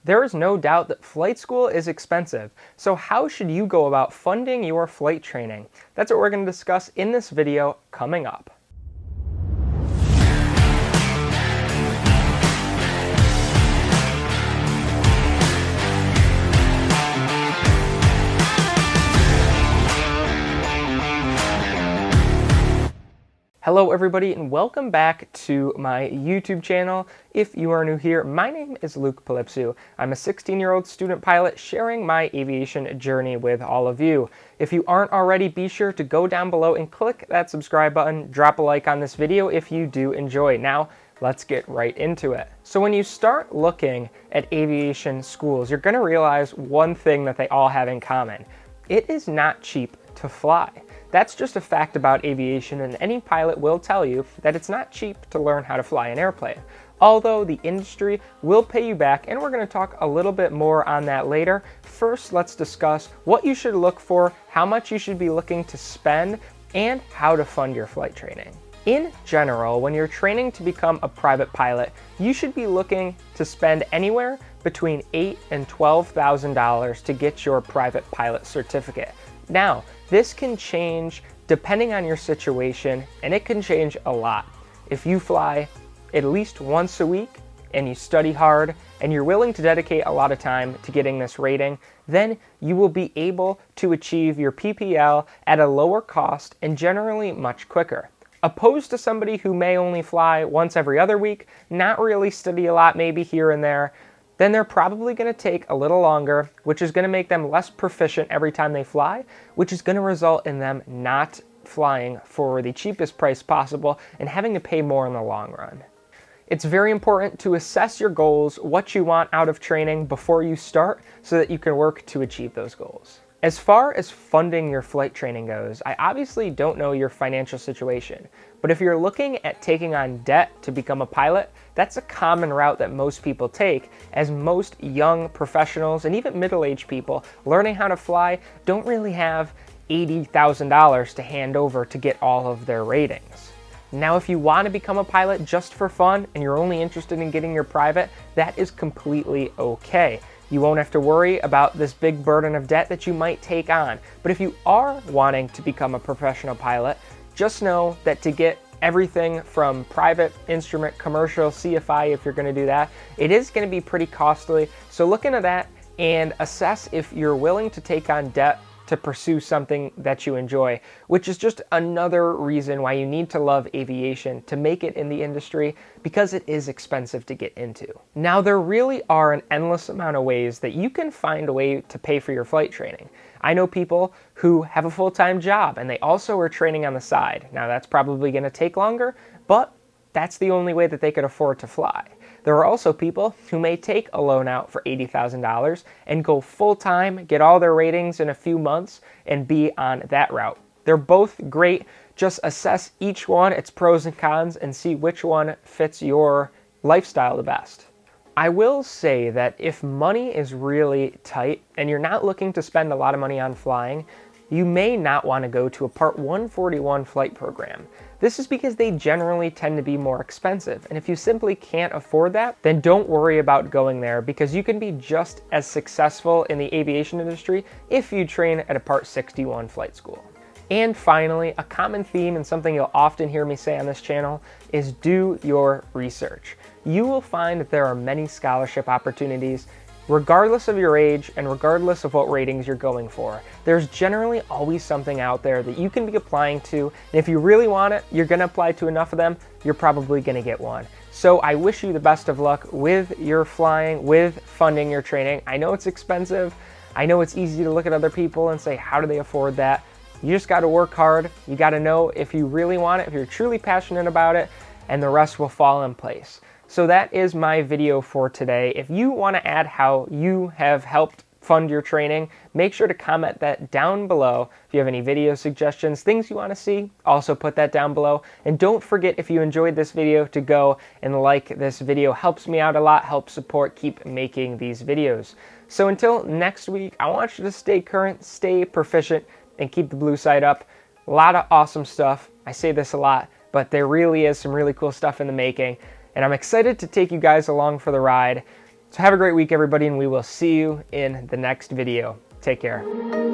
There is no doubt that flight school is expensive, so how should you go about funding your flight training? That's what we're going to discuss in this video coming up. Hello everybody and welcome back to my YouTube channel. If you are new here, my name is Luke Polipsu. I'm a 16-year-old student pilot sharing my aviation journey with all of you. If you aren't already, be sure to go down below and click that subscribe button, drop a like on this video if you do enjoy. Now, let's get right into it. So when you start looking at aviation schools, you're gonna realize one thing that they all have in common. It is not cheap to fly. That's just a fact about aviation, and any pilot will tell you that it's not cheap to learn how to fly an airplane. Although the industry will pay you back, and we're going to talk a little bit more on that later. First, let's discuss what you should look for, how much you should be looking to spend, and how to fund your flight training. In general, when you're training to become a private pilot, you should be looking to spend anywhere between $8,000 and $12,000 to get your private pilot certificate. Now, this can change depending on your situation, and it can change a lot. If you fly at least once a week and you study hard and you're willing to dedicate a lot of time to getting this rating, then you will be able to achieve your PPL at a lower cost and generally much quicker. Opposed to somebody who may only fly once every other week, not really study a lot, maybe here and there, then they're probably going to take a little longer, which is going to make them less proficient every time they fly, which is going to result in them not flying for the cheapest price possible and having to pay more in the long run. It's very important to assess your goals, what you want out of training before you start, so that you can work to achieve those goals. As far as funding your flight training goes, I obviously don't know your financial situation, but if you're looking at taking on debt to become a pilot, that's a common route that most people take, as most young professionals and even middle-aged people learning how to fly don't really have $80,000 to hand over to get all of their ratings. Now, if you want to become a pilot just for fun and you're only interested in getting your private, that is completely okay. You won't have to worry about this big burden of debt that you might take on. But if you are wanting to become a professional pilot, just know that to get everything from private, instrument, commercial, CFI, if you're going to do that, it is going to be pretty costly. So look into that and assess if you're willing to take on debt to pursue something that you enjoy, which is just another reason why you need to love aviation to make it in the industry, because it is expensive to get into. Now, there really are an endless amount of ways that you can find a way to pay for your flight training. I know people who have a full-time job and they also are training on the side. Now, that's probably going to take longer, but that's the only way that they could afford to fly. There are also people who may take a loan out for $80,000 and go full-time, get all their ratings in a few months, and be on that route. They're both great. Just assess each one, its pros and cons, and see which one fits your lifestyle the best. I will say that if money is really tight and you're not looking to spend a lot of money on flying, you may not want to go to a Part 141 flight program. This is because they generally tend to be more expensive, and if you simply can't afford that, then don't worry about going there, because you can be just as successful in the aviation industry if you train at a Part 61 flight school. And finally, a common theme and something you'll often hear me say on this channel is do your research. You will find that there are many scholarship opportunities regardless of your age and regardless of what ratings you're going for. There's generally always something out there that you can be applying to, and if you really want it, you're going to apply to enough of them, you're probably going to get one. So I wish you the best of luck with your flying, with funding your training. I know it's expensive. I know it's easy to look at other people and say, how do they afford that? You just got to work hard. You got to know if you really want it, if you're truly passionate about it, and the rest will fall in place. So that is my video for today. If you want to add how you have helped fund your training, make sure to comment that down below. If you have any video suggestions, things you want to see, also put that down below. And don't forget, if you enjoyed this video, to go and like this video. Helps me out a lot, helps support keep making these videos. So until next week, I want you to stay current, stay proficient, and keep the blue side up. A lot of awesome stuff. I say this a lot, but there really is some really cool stuff in the making. And I'm excited to take you guys along for the ride. So have a great week, everybody, and we will see you in the next video. Take care.